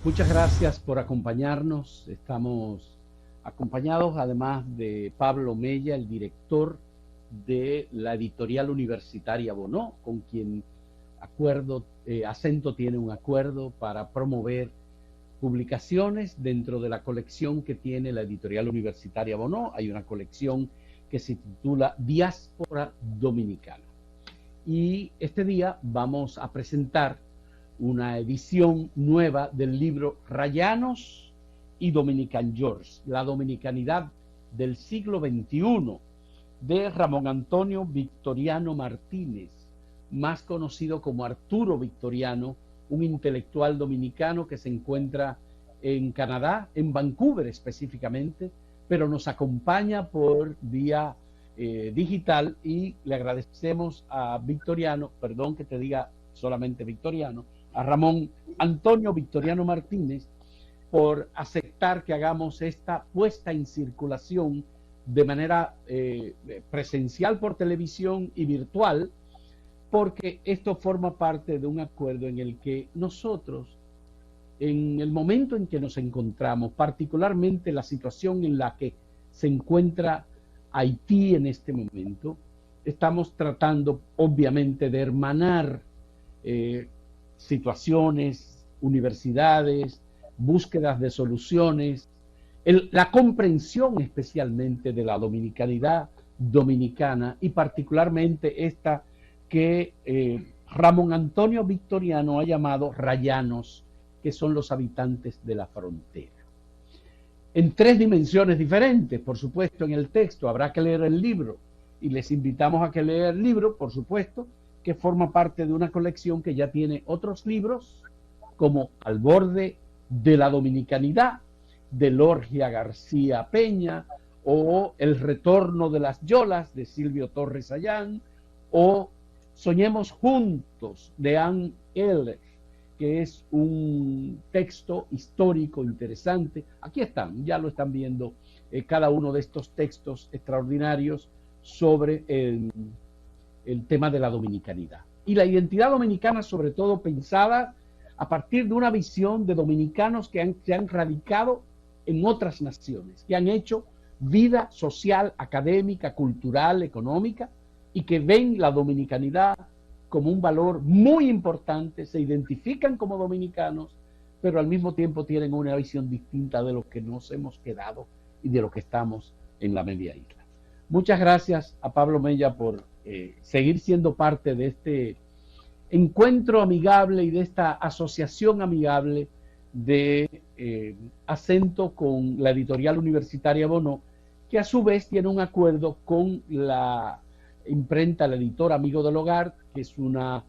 Muchas gracias por acompañarnos. Estamos acompañados además de Pablo Mella, el director de la editorial universitaria Bonó, con quien Acento tiene un acuerdo para promover publicaciones dentro de la colección que tiene la editorial universitaria Bonó. Hay una colección que se titula Diáspora Dominicana. Y este día vamos a presentar una edición nueva del libro Rayanos y Dominican George, la dominicanidad del siglo XXI, de Ramón Antonio Victoriano Martínez, más conocido como Arturo Victoriano, un intelectual dominicano que se encuentra en Canadá, en Vancouver específicamente, pero nos acompaña por vía digital, y le agradecemos a Victoriano, perdón que te diga solamente Victoriano, a Ramón Antonio Victoriano Martínez, por aceptar que hagamos esta puesta en circulación de manera presencial por televisión y virtual, porque esto forma parte de un acuerdo en el que nosotros, en el momento en que nos encontramos, particularmente la situación en la que se encuentra Haití en este momento, estamos tratando obviamente de hermanar situaciones, universidades, búsquedas de soluciones, la comprensión especialmente de la dominicanidad dominicana, y particularmente esta que Ramón Antonio Victoriano ha llamado rayanos, que son los habitantes de la frontera. En tres dimensiones diferentes, por supuesto, en el texto. Habrá que leer el libro, y les invitamos a que lean el libro, por supuesto, que forma parte de una colección que ya tiene otros libros, como Al borde de la dominicanidad, de Lorgia García Peña, o El retorno de las yolas, de Silvio Torres Allán, o Soñemos juntos, de Anne Eller, que es un texto histórico interesante. Aquí están, ya lo están viendo, cada uno de estos textos extraordinarios sobre el tema de la dominicanidad. Y la identidad dominicana, sobre todo pensada a partir de una visión de dominicanos que se han radicado en otras naciones, que han hecho vida social, académica, cultural, económica, y que ven la dominicanidad como un valor muy importante, se identifican como dominicanos, pero al mismo tiempo tienen una visión distinta de lo que nos hemos quedado y de lo que estamos en la media isla. Muchas gracias a Pablo Mella por seguir siendo parte de este encuentro amigable y de esta asociación amigable de Acento con la editorial universitaria Bonó, que a su vez tiene un acuerdo con la imprenta, la editora Amigo del Hogar, que es una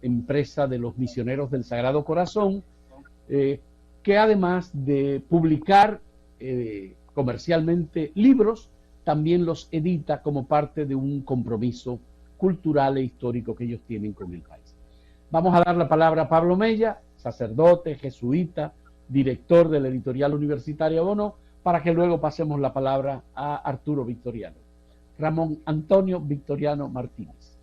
empresa de los misioneros del Sagrado Corazón, que además de publicar comercialmente libros, también los edita como parte de un compromiso cultural e histórico que ellos tienen con el país. Vamos a dar la palabra a Pablo Mella, sacerdote, jesuita, director de la editorial universitaria Bonó, para que luego pasemos la palabra a Arturo Victoriano. Ramón Antonio Victoriano Martínez.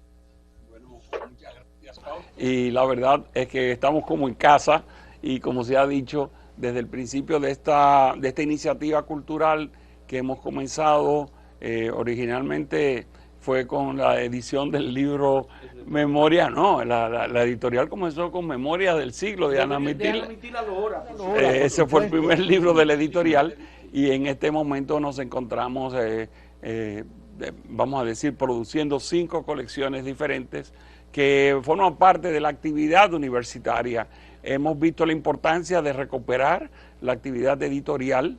Bueno, muchas gracias, Pablo. Y la verdad es que estamos como en casa, y como se ha dicho desde el principio de esta iniciativa cultural que hemos comenzado, originalmente fue con la edición del libro Memoria, no, la editorial comenzó con Memorias del Siglo de Ana Mitila. Ese fue el primer libro de la editorial, y en este momento nos encontramos, vamos a decir, produciendo 5 colecciones diferentes que forman parte de la actividad universitaria. Hemos visto la importancia de recuperar la actividad editorial.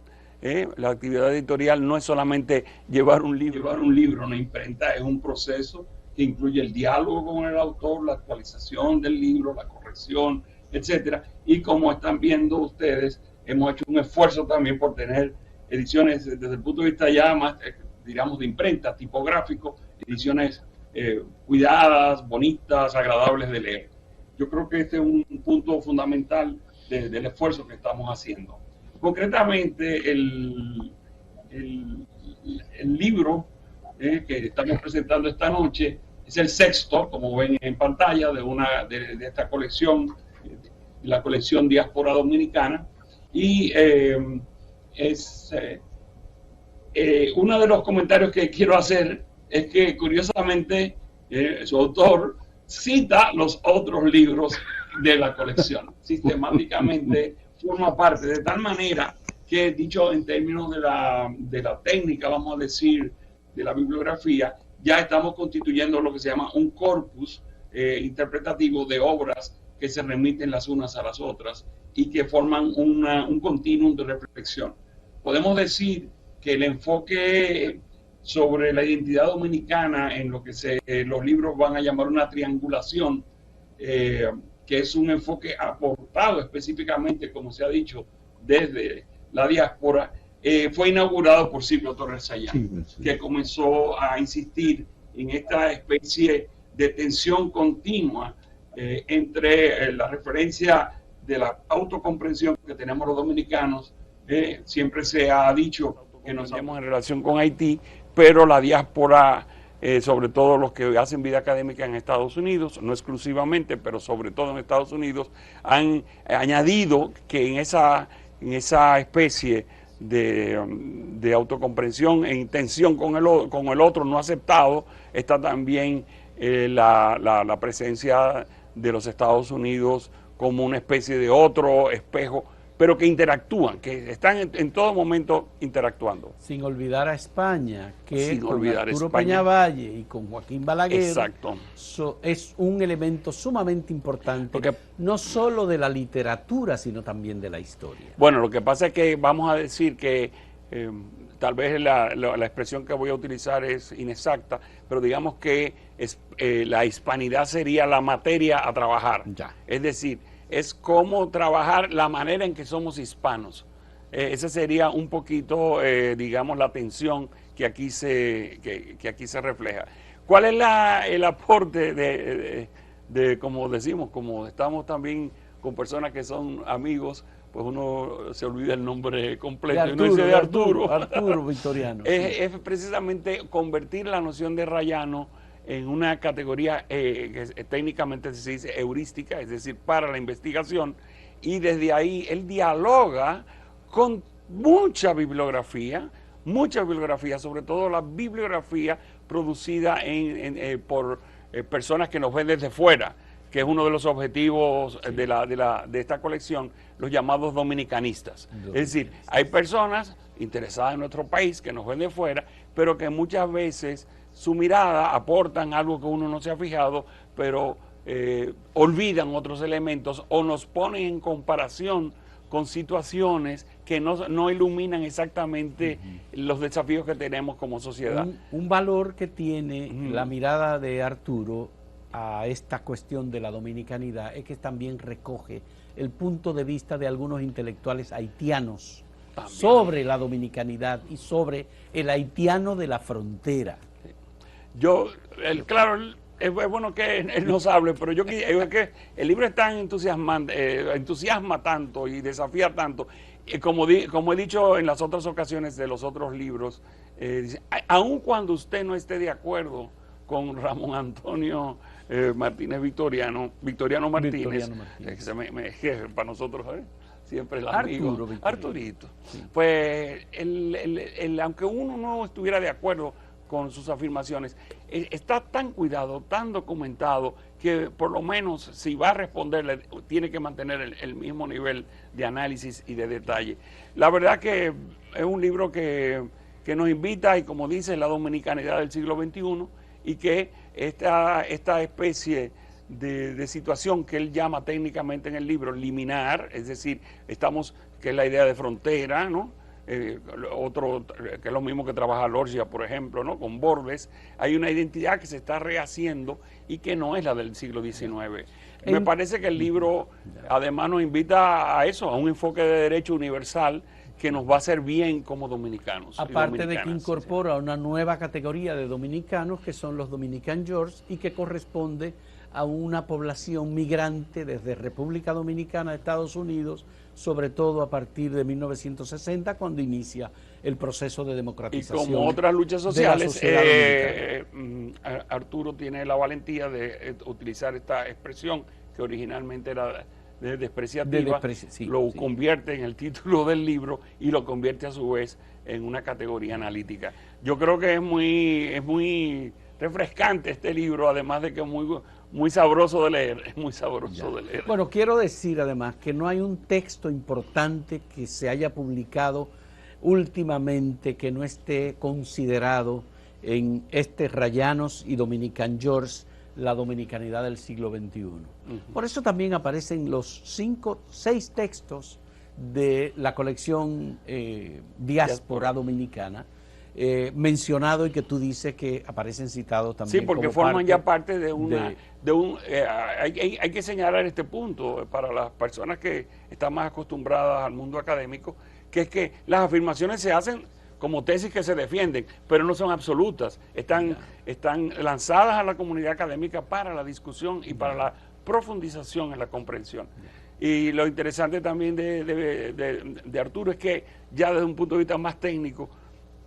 La actividad editorial no es solamente llevar un libro a una imprenta, es un proceso que incluye el diálogo con el autor, la actualización del libro, la corrección, etcétera. Y como están viendo ustedes, hemos hecho un esfuerzo también por tener ediciones desde el punto de vista ya más, digamos, de imprenta, tipográfico, ediciones cuidadas, bonitas, agradables de leer. Yo creo que este es un punto fundamental del esfuerzo que estamos haciendo. Concretamente, el libro que estamos presentando esta noche Es el sexto, como ven en pantalla, de esta colección, la colección Diáspora Dominicana. Y uno de los comentarios que quiero hacer es que, curiosamente, su autor cita los otros libros de la colección. Sistemáticamente forma parte, de tal manera que, dicho en términos de la técnica, vamos a decir, de la bibliografía, ya estamos constituyendo lo que se llama un corpus interpretativo de obras que se remiten las unas a las otras y que forman un continuum de reflexión. Podemos decir que el enfoque sobre la identidad dominicana en lo que los libros van a llamar una triangulación, que es un enfoque aportado específicamente, como se ha dicho, desde la diáspora, fue inaugurado por Silvio Torres Sayán, que comenzó a insistir en esta especie de tensión continua entre la referencia de la autocomprensión que tenemos los dominicanos. Siempre se ha dicho que nos vemos en relación con Haití, pero la diáspora, sobre todo los que hacen vida académica en Estados Unidos, no exclusivamente, pero sobre todo en Estados Unidos, han añadido que en esa especie de autocomprensión e intención con el otro no aceptado, está también la presencia de los Estados Unidos como una especie de otro espejo, pero que interactúan, que están en todo momento interactuando. Sin olvidar a España, que con Arturo Peñavalle y con Joaquín Balaguer, exacto, es un elemento sumamente importante, porque no solo de la literatura, sino también de la historia. Bueno, lo que pasa es que vamos a decir que tal vez la expresión que voy a utilizar es inexacta, pero digamos que la hispanidad sería la materia a trabajar. Ya. Es decir, es cómo trabajar la manera en que somos hispanos. Esa sería un poquito, digamos, la tensión que aquí se refleja. ¿Cuál es el aporte de, como decimos, como estamos también con personas que son amigos, pues uno se olvida el nombre completo Arturo, y no dice de Arturo. Arturo Victoriano. Es precisamente convertir la noción de Rayano en una categoría que técnicamente se dice heurística, es decir, para la investigación, y desde ahí él dialoga con mucha bibliografía, sobre todo la bibliografía producida por personas que nos ven desde fuera, que es uno de los objetivos de esta colección, los llamados dominicanistas. Es decir, hay personas interesadas en nuestro país que nos ven de fuera, pero que muchas veces su mirada aportan algo que uno no se ha fijado, pero olvidan otros elementos o nos ponen en comparación con situaciones que no iluminan exactamente los desafíos que tenemos como sociedad. Un valor que tiene la mirada de Arturo a esta cuestión de la dominicanidad es que también recoge el punto de vista de algunos intelectuales haitianos también sobre la dominicanidad y sobre el haitiano de la frontera. Claro, es bueno que él nos hable, pero es que el libro es tan entusiasmante, entusiasma tanto y desafía tanto, como he dicho en las otras ocasiones de los otros libros, dice, aun cuando usted no esté de acuerdo con Ramón Antonio Martínez Victoriano Martínez, que para nosotros siempre el amigo Arturito, sí. Pues aunque uno no estuviera de acuerdo con sus afirmaciones, está tan cuidado, tan documentado, que por lo menos si va a responderle, tiene que mantener el mismo nivel de análisis y de detalle. La verdad que es un libro que nos invita, y como dice, la dominicanidad del siglo XXI, y que esta especie de situación que él llama técnicamente en el libro liminar, es decir, que es la idea de frontera, ¿no? Otro que es lo mismo que trabaja Lorgia, por ejemplo, ¿no? Con Borges, hay una identidad que se está rehaciendo y que no es la del siglo XIX. Me parece que el libro además nos invita a eso, a un enfoque de derecho universal que nos va a hacer bien como dominicanos. Aparte de que incorpora una nueva categoría de dominicanos, que son los Dominican George, y que corresponde a una población migrante desde República Dominicana a Estados Unidos, sobre todo a partir de 1960, cuando inicia el proceso de Y democratización. como otras luchas de la sociales, sociedad dominicana. Arturo tiene la valentía de utilizar esta expresión que originalmente era despreciativa, Sí, lo sí. convierte en el título del libro y lo convierte a su vez en una categoría analítica. Yo creo que es muy refrescante este libro, además de que es muy sabroso de leer, es muy sabroso de leer. Bueno, quiero decir además que no hay un texto importante que se haya publicado últimamente que no esté considerado en este Rayanos y Dominican George, la dominicanidad del siglo XXI. Por eso también aparecen los 6 textos de la colección Diáspora Dominicana, mencionado, y que tú dices que aparecen citados también. Sí, porque como forman parte ya parte hay que señalar este punto para las personas que están más acostumbradas al mundo académico, que es que las afirmaciones se hacen como tesis que se defienden, pero no son absolutas, están lanzadas a la comunidad académica para la discusión y para la profundización en la comprensión. Y lo interesante también de Arturo es que ya desde un punto de vista más técnico,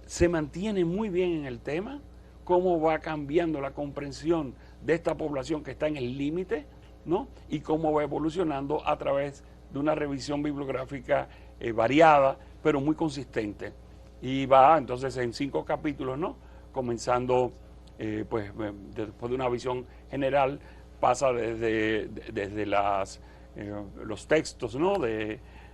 se mantiene muy bien en el tema, cómo va cambiando la comprensión de esta población que está en el límite, ¿no? Y cómo va evolucionando a través de una revisión bibliográfica variada, pero muy consistente. Y va entonces en 5 capítulos, ¿no? Comenzando, después de una visión general, pasa desde los textos, ¿no?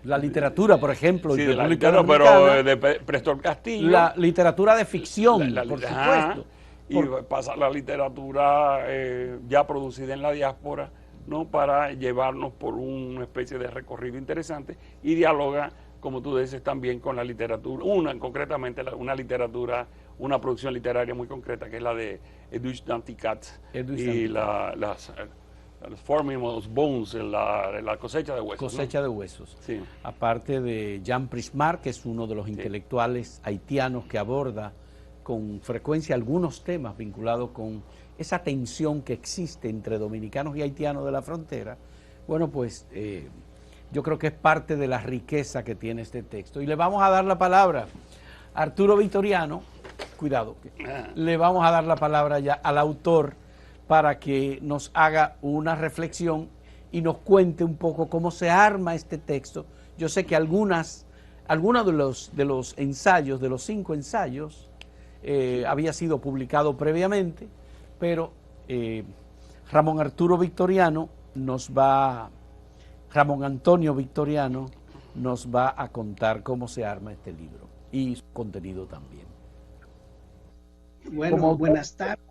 La literatura, por ejemplo, sí, en de la República literatura, Dominicana, pero de Prestor Castillo. la literatura de ficción, por supuesto. Y pasa la literatura ya producida en la diáspora, ¿no? Para llevarnos por una especie de recorrido interesante y dialoga, como tú dices, también con la literatura, concretamente una literatura, una producción literaria muy concreta, que es la de Eduige Danticat y los Forming Bones, la cosecha de huesos. Cosecha, ¿no?, de huesos. Sí. Aparte de Jean Prismar, que es uno de los intelectuales haitianos que aborda con frecuencia algunos temas vinculados con esa tensión que existe entre dominicanos y haitianos de la frontera. Bueno, pues yo creo que es parte de la riqueza que tiene este texto. Y le vamos a dar la palabra a Arturo Vitoriano, cuidado, le vamos a dar la palabra ya al autor para que nos haga una reflexión y nos cuente un poco cómo se arma este texto. Yo sé que algunos de los ensayos, de los 5 ensayos, había sido publicado previamente, pero Ramón Antonio Victoriano nos va a contar cómo se arma este libro y su contenido también. Bueno, buenas tardes.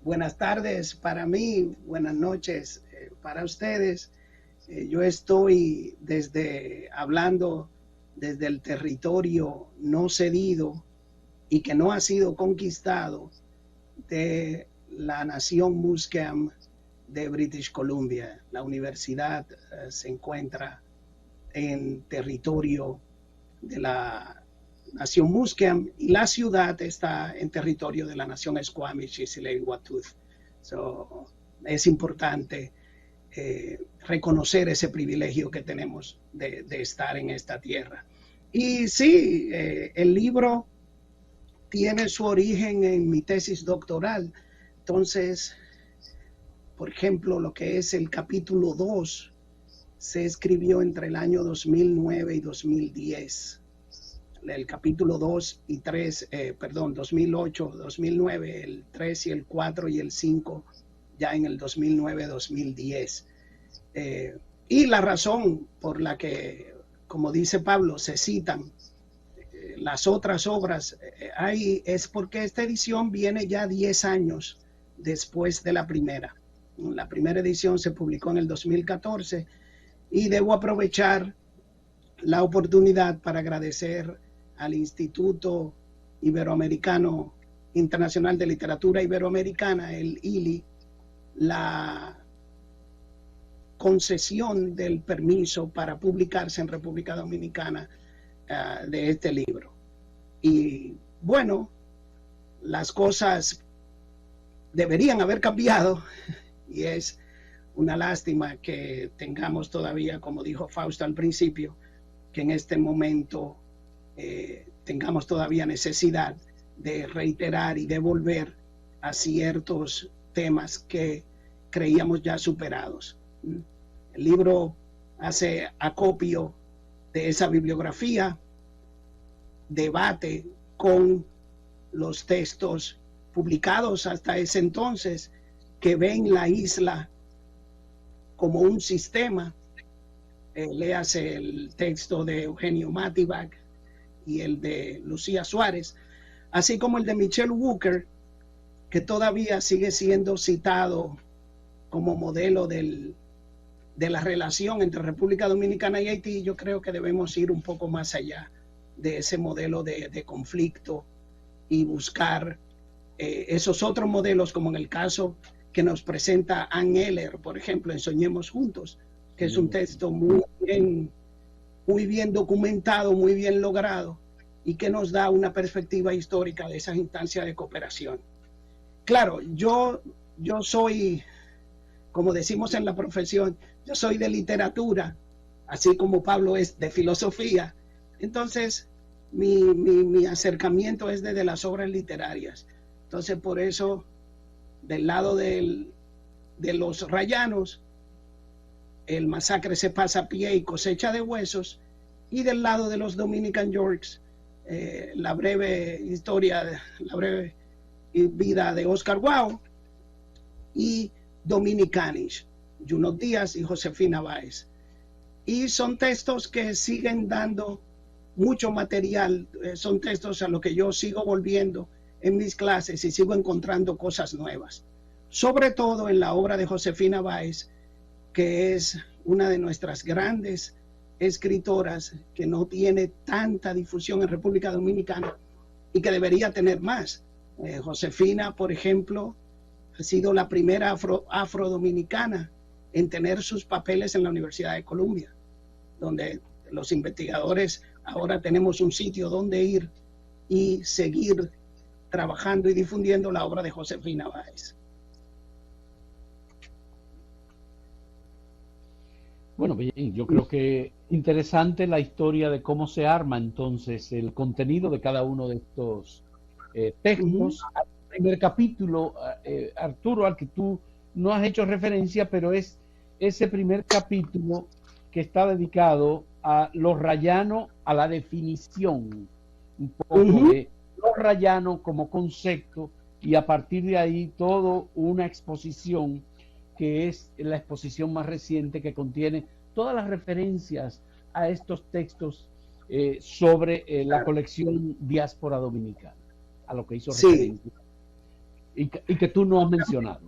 Buenas tardes para mí, buenas noches para ustedes. Yo estoy hablando desde el territorio no cedido y que no ha sido conquistado de la nación Musqueam de British Columbia. La universidad se encuentra en territorio de la nación Musqueam y la ciudad está en territorio de la nación Squamish y Tsleil-Waututh. Es importante reconocer ese privilegio que tenemos de estar en esta tierra. Y sí, el libro tiene su origen en mi tesis doctoral. Entonces, por ejemplo, lo que es el capítulo 2 se escribió entre el año 2009 y 2010. El capítulo 2 y 3, 2008, 2009, el 3 y el 4 y el 5 ya en el 2009-2010. Y la razón por la que, como dice Pablo, se citan las otras obras es porque esta edición viene ya 10 años después de la primera. La primera edición se publicó en el 2014 y debo aprovechar la oportunidad para agradecer al Instituto Iberoamericano Internacional de Literatura Iberoamericana, el ILI, la concesión del permiso para publicarse en República Dominicana de este libro. Y bueno, las cosas deberían haber cambiado y es una lástima que tengamos todavía, como dijo Fausto al principio, que en este momento tengamos todavía necesidad de reiterar y de volver a ciertos temas que creíamos ya superados. El libro hace acopio de esa bibliografía, debate con los textos publicados hasta ese entonces que ven la isla como un sistema. Léase el texto de Eugenio Matibach y el de Lucía Suárez, así como el de Michelle Walker, que todavía sigue siendo citado como modelo de la relación entre República Dominicana y Haití. Yo creo que debemos ir un poco más allá de ese modelo de conflicto y buscar esos otros modelos, como en el caso que nos presenta Ann Eller, por ejemplo, en Soñemos Juntos, que es un texto muy bien documentado, muy bien logrado, y que nos da una perspectiva histórica de esas instancias de cooperación. Claro, yo soy, como decimos en la profesión, yo soy de literatura, así como Pablo es de filosofía. Entonces, mi acercamiento es desde las obras literarias. Entonces, por eso, del lado de los rayanos, el masacre se pasa a pie y cosecha de huesos, y del lado de los Dominican Yorks, la breve historia, la breve vida de Oscar Wilde, y Dominicanish, Junot Díaz y Josefina Báez. Y son textos que siguen dando mucho material, son textos a los que yo sigo volviendo en mis clases y sigo encontrando cosas nuevas, sobre todo en la obra de Josefina Báez, que es una de nuestras grandes escritoras, que no tiene tanta difusión en República Dominicana y que debería tener más. Josefina, por ejemplo, ha sido la primera afrodominicana en tener sus papeles en la Universidad de Columbia, donde los investigadores ahora tenemos un sitio donde ir y seguir trabajando y difundiendo la obra de Josefina Báez. Bueno, bien, yo creo que interesante la historia de cómo se arma entonces el contenido de cada uno de estos textos. El primer capítulo, Arturo, al que tú no has hecho referencia, pero es ese primer capítulo que está dedicado a los rayanos, a la definición un poco de los rayanos como concepto, y a partir de ahí todo una exposición que es la exposición más reciente, que contiene todas las referencias a estos textos sobre la colección Diáspora Dominicana, a lo que hizo referencia, y que tú no has mencionado.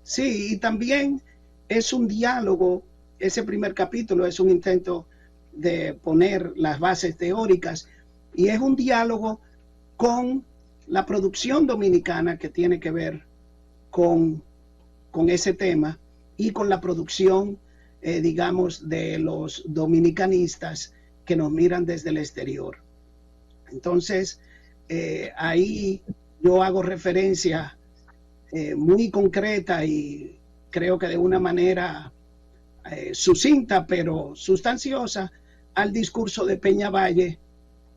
Sí, y también es un diálogo, ese primer capítulo es un intento de poner las bases teóricas, y es un diálogo con la producción dominicana que tiene que ver con ese tema, y con la producción, digamos, de los dominicanistas que nos miran desde el exterior. Entonces, ahí yo hago referencia muy concreta y creo que de una manera sucinta pero sustanciosa al discurso de Peñavalle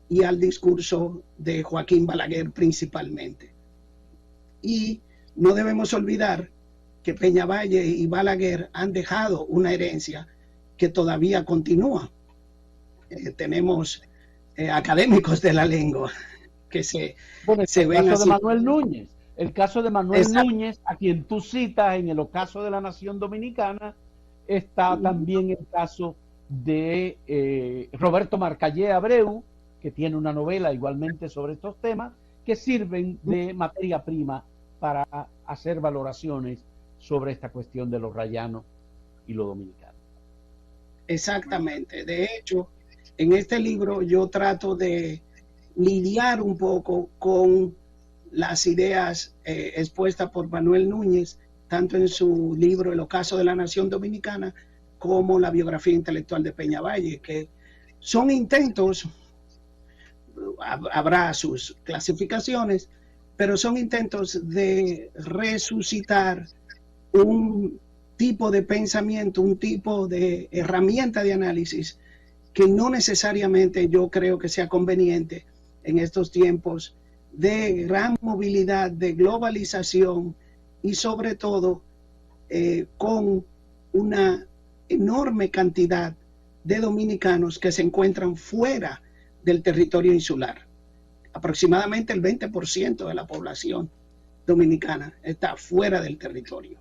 y al discurso de Joaquín Balaguer principalmente. Y no debemos olvidar que Peñavalle y Balaguer han dejado una herencia que todavía continúa. Tenemos académicos de la lengua que se ven así. El caso de Manuel Núñez, a quien tú citas en el Ocaso de la Nación Dominicana, está también el caso de Roberto Marcallé Abreu, que tiene una novela igualmente sobre estos temas, que sirven de materia prima para hacer valoraciones sobre esta cuestión de los rayanos y los dominicanos. Exactamente. De hecho, en este libro yo trato de lidiar un poco con las ideas expuestas por Manuel Núñez, tanto en su libro El Ocaso de la Nación Dominicana como la biografía intelectual de Peñavalle, que son intentos, habrá sus clasificaciones, pero son intentos de resucitar un tipo de pensamiento, un tipo de herramienta de análisis que no necesariamente yo creo que sea conveniente en estos tiempos de gran movilidad, de globalización y sobre todo con una enorme cantidad de dominicanos que se encuentran fuera del territorio insular. Aproximadamente el 20% de la población dominicana está fuera del territorio.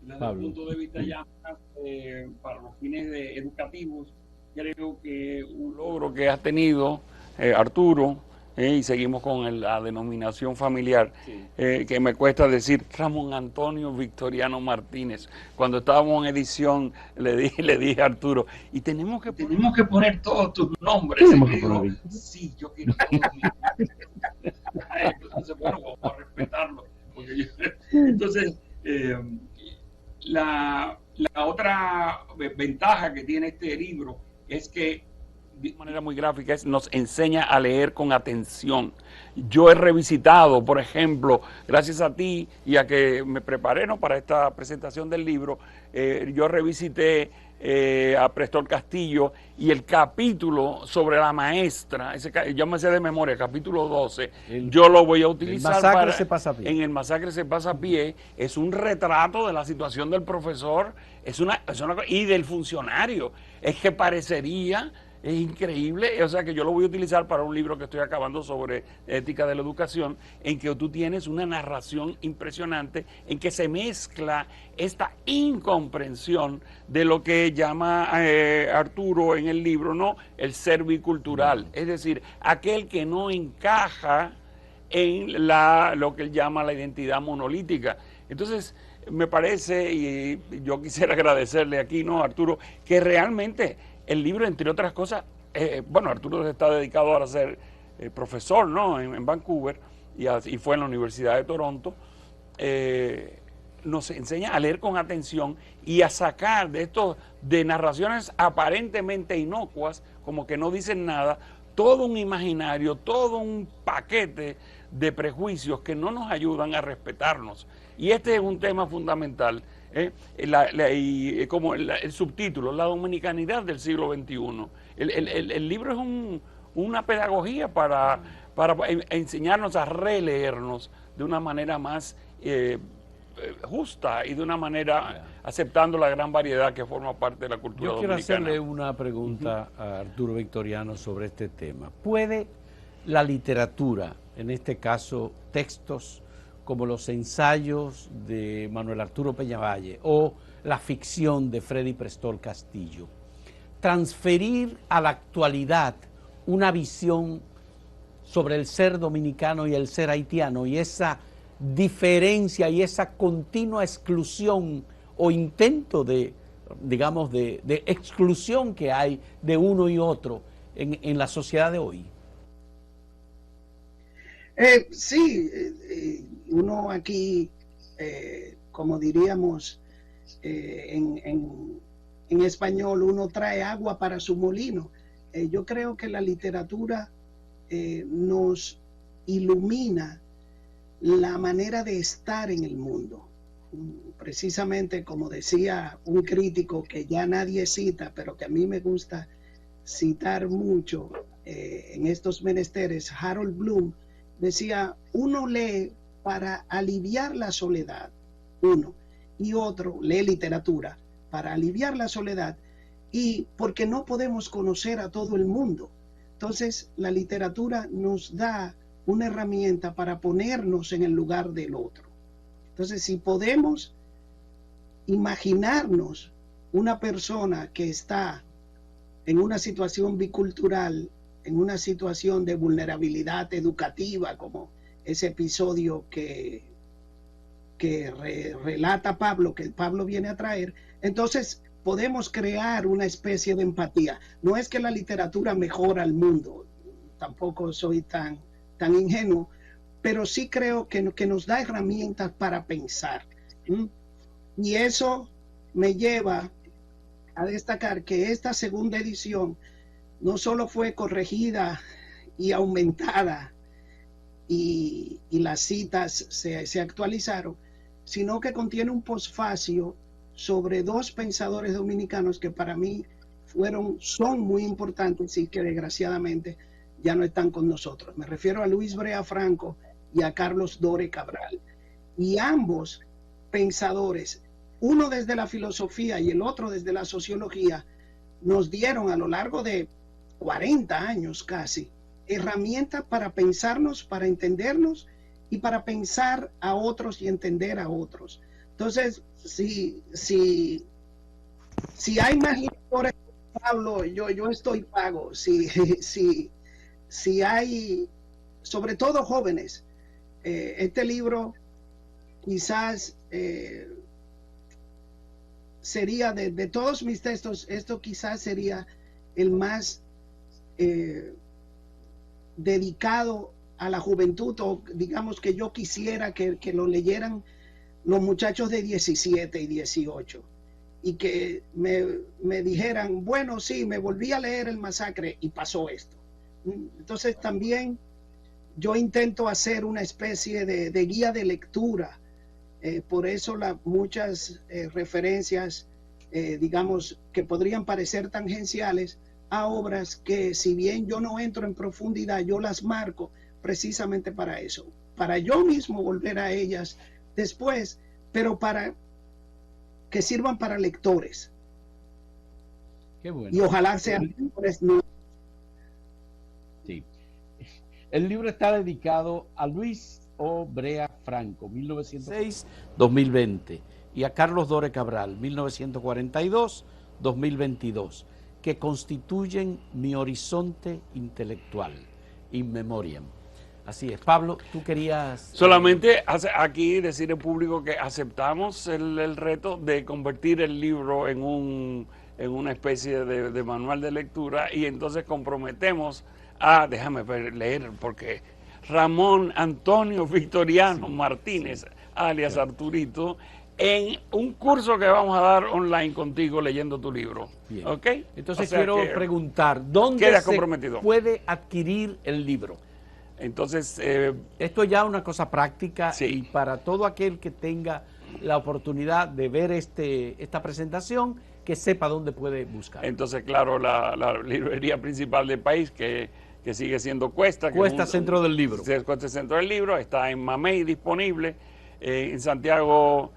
Desde el punto de vista ya para los fines educativos, creo que un logro que has tenido, Arturo, y seguimos con la denominación familiar, sí, que me cuesta decir Ramón Antonio Victoriano Martínez. Cuando estábamos en edición, le dije a Arturo, y tenemos que poner todos tus nombres. Y digo, sí, yo quiero todos mis nombres. Entonces, bueno, vamos a respetarlo. Entonces, la otra ventaja que tiene este libro es que de manera muy gráfica nos enseña a leer con atención. Yo he revisitado, por ejemplo, gracias a ti y a que me preparé, ¿no?, para esta presentación del libro, yo revisité a Prestor Castillo y el capítulo sobre la maestra, yo me sé de memoria, capítulo 12, yo lo voy a utilizar en el Masacre se pasa a pie. Es un retrato de la situación del profesor, y del funcionario. Es que parecería... Es increíble, o sea que yo lo voy a utilizar para un libro que estoy acabando sobre ética de la educación, en que tú tienes una narración impresionante, en que se mezcla esta incomprensión de lo que llama Arturo en el libro, ¿no?, el ser bicultural, es decir, aquel que no encaja en lo que él llama la identidad monolítica. Entonces, me parece, y yo quisiera agradecerle aquí, ¿no, Arturo, que realmente el libro, entre otras cosas, bueno, Arturo está dedicado ahora a ser profesor, ¿no?, en Vancouver, y fue en la Universidad de Toronto. Nos enseña a leer con atención y a sacar de narraciones aparentemente inocuas, como que no dicen nada, todo un imaginario, todo un paquete de prejuicios que no nos ayudan a respetarnos. Y este es un tema fundamental. Como el subtítulo, la dominicanidad del siglo XXI. El libro es una pedagogía para enseñarnos a releernos de una manera más justa y de una manera aceptando la gran variedad que forma parte de la cultura dominicana. Yo quiero hacerle una pregunta a Arturo Victoriano sobre este tema. ¿Puede la literatura, en este caso textos como los ensayos de Manuel Arturo Peñavalle o la ficción de Freddy Prestor Castillo, transferir a la actualidad una visión sobre el ser dominicano y el ser haitiano, y esa diferencia y esa continua exclusión o intento de, digamos, de exclusión que hay de uno y otro en la sociedad de hoy? Sí, uno aquí, como diríamos en español, uno trae agua para su molino. Yo creo que la literatura nos ilumina la manera de estar en el mundo. Precisamente como decía un crítico que ya nadie cita, pero que a mí me gusta citar mucho en estos menesteres, Harold Bloom, decía, uno lee para aliviar la soledad, uno, y otro lee literatura para aliviar la soledad, y porque no podemos conocer a todo el mundo. Entonces, la literatura nos da una herramienta para ponernos en el lugar del otro. Entonces, si podemos imaginarnos una persona que está en una situación bicultural, en una situación de vulnerabilidad educativa, como ese episodio que relata Pablo, que Pablo viene a traer, entonces podemos crear una especie de empatía. No es que la literatura mejora el mundo, tampoco soy tan ingenuo, pero sí creo que nos da herramientas para pensar. Y eso me lleva a destacar que esta segunda edición no solo fue corregida y aumentada y las citas se actualizaron, sino que contiene un posfacio sobre dos pensadores dominicanos que para mí son muy importantes y que desgraciadamente ya no están con nosotros. Me refiero a Luis Brea Franco y a Carlos Dore Cabral. Y ambos pensadores, uno desde la filosofía y el otro desde la sociología, nos dieron a lo largo de 40 años casi herramientas para pensarnos, para entendernos y para pensar a otros y entender a otros. Entonces, si hay más lectores, Pablo, yo estoy pago. Si hay, sobre todo jóvenes, este libro quizás sería de todos mis textos, esto quizás sería el más dedicado a la juventud, o digamos que yo quisiera que lo leyeran los muchachos de 17 y 18 y que me dijeran, bueno, sí, me volví a leer El Masacre y pasó esto. Entonces también yo intento hacer una especie de guía de lectura, por eso muchas referencias, digamos, que podrían parecer tangenciales a obras que, si bien yo no entro en profundidad, yo las marco precisamente para eso, para yo mismo volver a ellas después, pero para que sirvan para lectores. Qué bueno. Y ojalá sean lectores nuevos. Sí. El libro está dedicado a Luis O. Brea Franco, 1906-2020, y a Carlos Dore Cabral, 1942-2022, que constituyen mi horizonte intelectual, in memoriam. Así es. Pablo, tú querías... Solamente aquí decir en público que aceptamos el reto de convertir el libro en una especie de manual de lectura, y entonces comprometemos a, déjame leer, porque Ramón Antonio Victoriano Martínez, alias Arturito, en un curso que vamos a dar online contigo leyendo tu libro. Bien. ¿Ok? Entonces quiero preguntar, ¿dónde se puede adquirir el libro? Entonces, esto ya es una cosa práctica, sí. Y para todo aquel que tenga la oportunidad de ver esta presentación, que sepa dónde puede buscar. Entonces, claro, la librería principal del país, que sigue siendo Cuesta. Cuesta Centro del Libro. Cuesta Centro del Libro, está en Mamey disponible. En Santiago,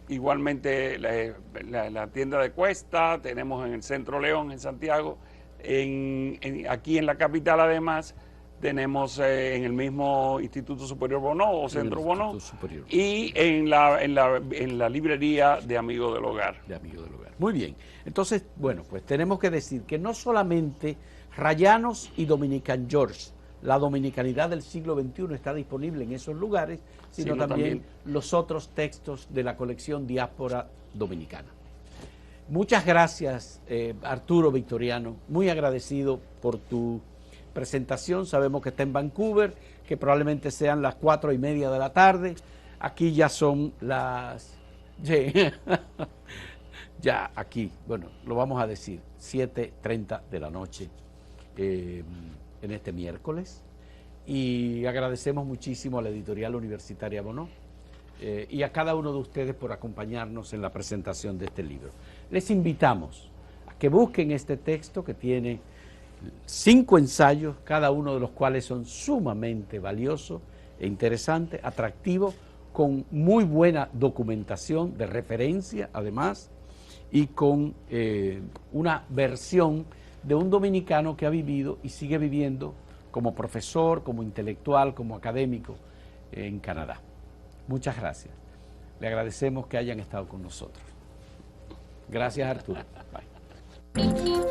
igualmente la tienda de Cuesta, tenemos en el Centro León, en Santiago. Aquí en la capital, además, tenemos en el mismo Instituto Superior Bonó o Centro Bonó, y en la librería de Amigo del Hogar. De Amigo del Hogar. Muy bien. Entonces, bueno, pues tenemos que decir que no solamente Rayanos y Dominican George, la dominicanidad del siglo XXI, está disponible en esos lugares, sino también los otros textos de la colección Diáspora Dominicana. Muchas gracias, Arturo Victoriano, muy agradecido por tu presentación. Sabemos que está en Vancouver, que probablemente sean las 4:30 de la tarde. Aquí ya son las... ya aquí, bueno, lo vamos a decir, 7:30 de la noche en este miércoles. Y agradecemos muchísimo a la Editorial Universitaria Bonó y a cada uno de ustedes por acompañarnos en la presentación de este libro. Les invitamos a que busquen este texto, que tiene 5 ensayos, cada uno de los cuales son sumamente valiosos e interesantes, atractivos, con muy buena documentación de referencia, además, y con una versión de un dominicano que ha vivido y sigue viviendo como profesor, como intelectual, como académico en Canadá. Muchas gracias. Le agradecemos que hayan estado con nosotros. Gracias, Arturo. Bye.